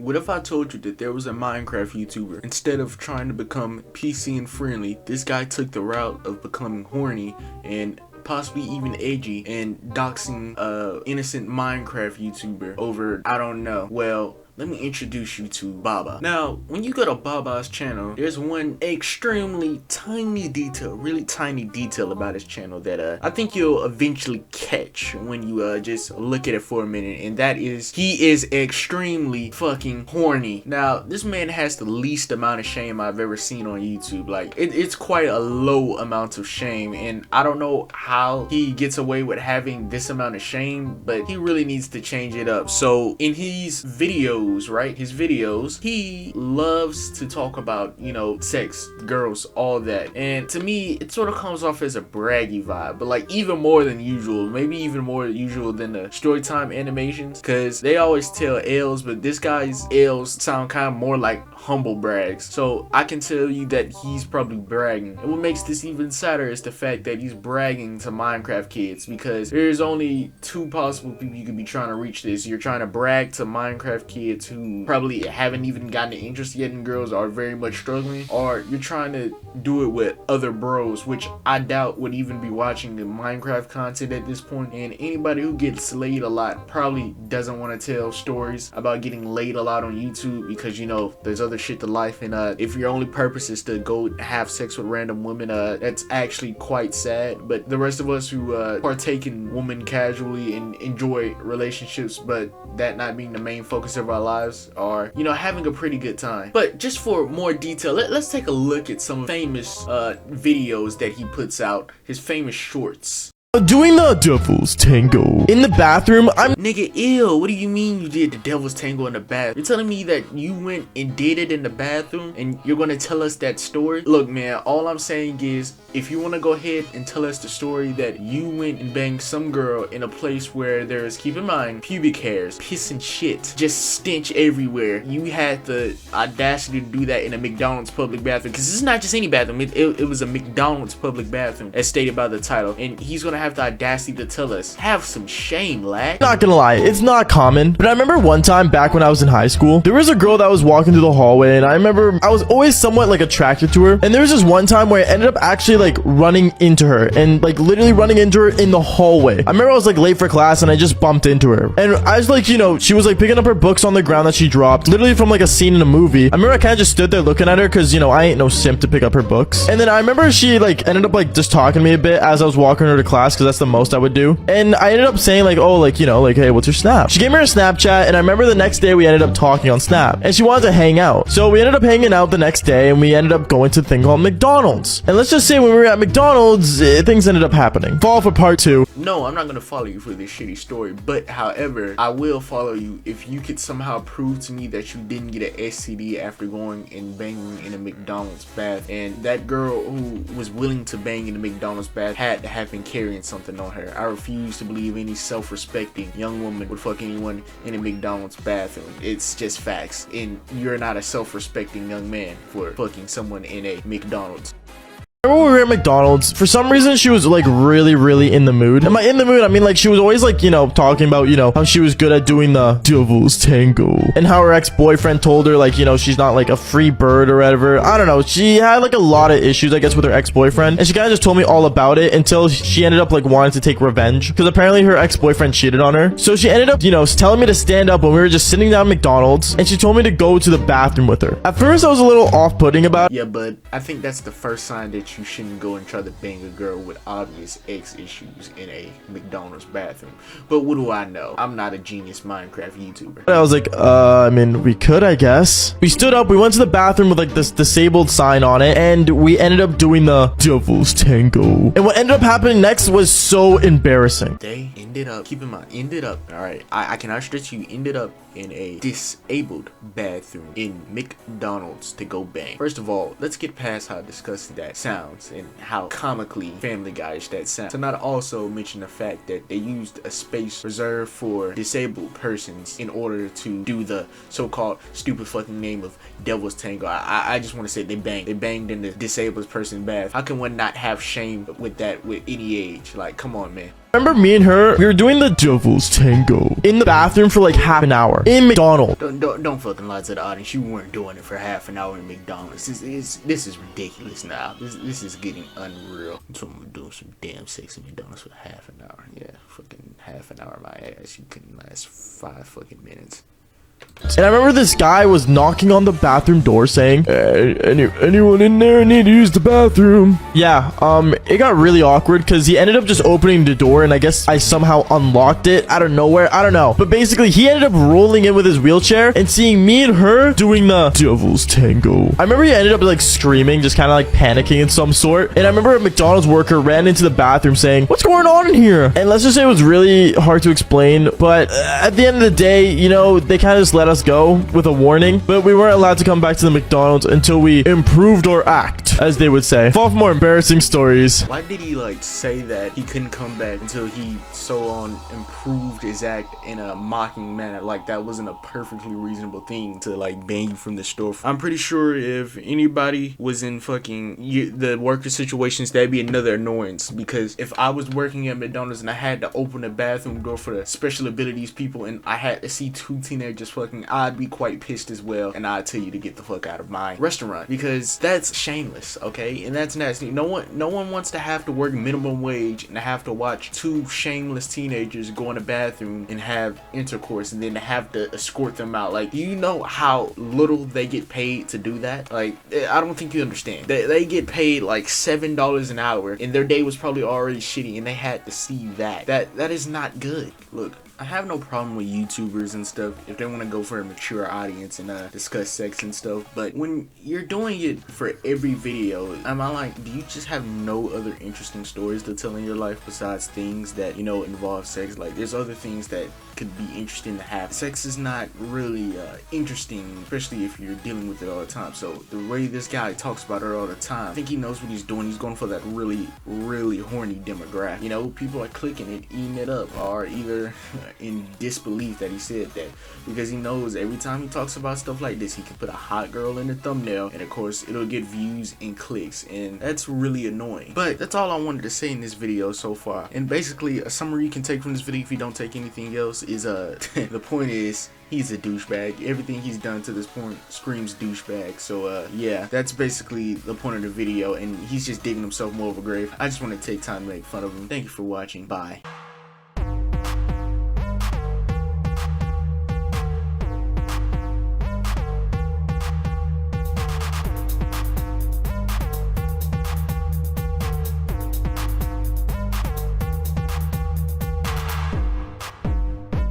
What if I told you that there was a Minecraft YouTuber, instead of trying to become PC and friendly, this guy took the route of becoming horny and possibly even edgy and doxing a innocent Minecraft YouTuber over, I don't know. Well, let me introduce you to Baba. Now, when you go to Baba's channel, there's one extremely tiny detail, really tiny detail about his channel that I think you'll eventually catch when you just look at it for a minute, and that is he is extremely fucking horny. Now, this man has the least amount of shame I've ever seen on YouTube. Like, it's quite a low amount of shame, and I don't know how he gets away with having this amount of shame, but he really needs to change it up. So in his videos, he loves to talk about, you know, sex, girls, all that, and to me it sort of comes off as a braggy vibe, but like even more than usual, maybe even more usual than the Storytime animations, because they always tell L's, but this guy's L's sound kind of more like humble brags. So I can tell you that he's probably bragging, and what makes this even sadder is the fact that he's bragging to Minecraft kids, because there's only two possible people you could be trying to reach this. You're trying to brag to Minecraft kids who probably haven't even gotten an interest yet in girls, are very much struggling, or you're trying to do it with other bros, which I doubt would even be watching the Minecraft content at this point. And anybody who gets laid a lot probably doesn't want to tell stories about getting laid a lot on YouTube, because, you know, there's other shit to life, and if your only purpose is to go have sex with random women, that's actually quite sad. But the rest of us who partake in women casually and enjoy relationships, but that not being the main focus of our lives, are, you know, having a pretty good time. But just for more detail, let's take a look at some famous videos that he puts out, his famous shorts. Doing the devil's tango in the bathroom. Nigga, ew, what do you mean you did the devil's tango in the bathroom? You're telling me that you went and did it in the bathroom and you're gonna tell us that story? Look, man, all I'm saying is, if you want to go ahead and tell us the story that you went and banged some girl in a place where there's, keep in mind, pubic hairs, piss and shit, just stench everywhere, you had the audacity to do that in a McDonald's public bathroom, because this is not just any bathroom, it was a McDonald's public bathroom, as stated by the title, and he's gonna have the audacity to tell us. Have some shame, lad. Not gonna lie, it's not common, but I remember one time back when I was in high school, there was a girl that was walking through the hallway, and I remember I was always somewhat like attracted to her, and there was this one time where I ended up actually like running into her, and like literally running into her in the hallway. I remember I was like late for class and I just bumped into her, and I was like, you know, she was like picking up her books on the ground that she dropped, literally from like a scene in a movie. I remember I kind of just stood there looking at her, because, you know, I ain't no simp to pick up her books. And then I remember she like ended up like just talking to me a bit as I was walking her to class, because that's the most I would do. And I ended up saying like, oh, like, you know, like, hey, what's your Snap? She gave me her Snapchat, and I remember the next day we ended up talking on Snap, and she wanted to hang out. So we ended up hanging out the next day, and we ended up going to a thing called McDonald's. And let's just say when we were at McDonald's, things ended up happening. Fall for part 2. No, I'm not gonna follow you for this shitty story, but however, I will follow you if you could somehow prove to me that you didn't get an STD after going and banging in a McDonald's bath, and that girl who was willing to bang in the McDonald's bath had to have been carrying something on her. I refuse to believe any self-respecting young woman would fuck anyone in a McDonald's bathroom. It's just facts, and you're not a self-respecting young man for fucking someone in a McDonald's. Remember when we were at McDonald's, for some reason she was like really in the mood. And by in the mood, I mean like she was always like, you know, talking about, you know, how she was good at doing the devil's tango, and how her ex-boyfriend told her like, you know, she's not like a free bird or whatever. I don't know, she had like a lot of issues, I guess, with her ex-boyfriend, and she kind of just told me all about it until she ended up like wanting to take revenge, because apparently her ex-boyfriend cheated on her. So she ended up, you know, telling me to stand up when we were just sitting down at McDonald's, and she told me to go to the bathroom with her. At first I was a little off-putting about it. Yeah, but I think that's the first sign that you shouldn't go and try to bang a girl with obvious ex issues in a McDonald's bathroom. But what do I know? I'm not a genius Minecraft YouTuber. I was like, I mean, we could, I guess. We stood up, we went to the bathroom with like this disabled sign on it, and we ended up doing the devil's tango. And what ended up happening next was so embarrassing. They ended up, keep in mind, alright, I can assure that you ended up in a disabled bathroom in McDonald's to go bang. First of all, let's get past how disgusting that sounds and how comically Family Guy-ish that sounds, to not also mention the fact that they used a space reserved for disabled persons in order to do the so-called stupid fucking name of Devil's Tango. I just want to say they banged in the disabled person bath. How can one not have shame with that with any age? Like, come on, man. Remember me and her, we were doing the devil's tango in the bathroom for like half an hour in McDonald's. Don't fucking lie to the audience. You weren't doing it for half an hour in McDonald's. This is ridiculous now. This is getting unreal. Someone doing some damn sex in McDonald's for half an hour. Yeah, fucking half an hour, my ass. You couldn't last 5 fucking minutes. And I remember this guy was knocking on the bathroom door saying, hey, anyone in there need to use the bathroom? Yeah, it got really awkward because he ended up just opening the door and I guess I somehow unlocked it out of nowhere. I don't know. But basically, he ended up rolling in with his wheelchair and seeing me and her doing the devil's tango. I remember he ended up like screaming, just kind of like panicking in some sort. And I remember a McDonald's worker ran into the bathroom saying, what's going on in here? And let's just say it was really hard to explain. But at the end of the day, you know, they kind of just let us go with a warning, but we weren't allowed to come back to the McDonald's until we improved our act, as they would say. Far from more embarrassing stories. Why did he like say that he couldn't come back until he so on improved his act in a mocking manner? Like that wasn't a perfectly reasonable thing to like ban you from the store. I'm pretty sure if anybody was in fucking the worker situations, that'd be another annoyance, because if I was working at McDonald's and I had to open the bathroom door for the special abilities people and I had to see 2 teenagers fucking, I'd be quite pissed as well, and I'd tell you to get the fuck out of my restaurant, because that's shameless, okay? And that's nasty. No one wants to have to work minimum wage and to have to watch 2 shameless teenagers go in the bathroom and have intercourse and then have to escort them out. Like, do you know how little they get paid to do that? Like, I don't think you understand. They get paid like $7 an hour and their day was probably already shitty and they had to see that. That is not good. Look, I have no problem with YouTubers and stuff if they want to go for a mature audience and discuss sex and stuff, but when you're doing it for every video, am I like, do you just have no other interesting stories to tell in your life besides things that, you know, involve sex? Like, there's other things that could be interesting to have. Sex is not really interesting, especially if you're dealing with it all the time. So the way this guy talks about it all the time, I think he knows what he's doing. He's going for that really horny demographic. You know, people are clicking it, eating it up, or either in disbelief that he said that, because he knows every time he talks about stuff like this, he can put a hot girl in the thumbnail and of course it'll get views and clicks, and that's really annoying. But that's all I wanted to say in this video so far, and basically a summary you can take from this video if you don't take anything else is the point is, he's a douchebag. Everything he's done to this point screams douchebag. So yeah, that's basically the point of the video, and he's just digging himself more of a grave. I just want to take time to make fun of him. Thank you for watching. Bye.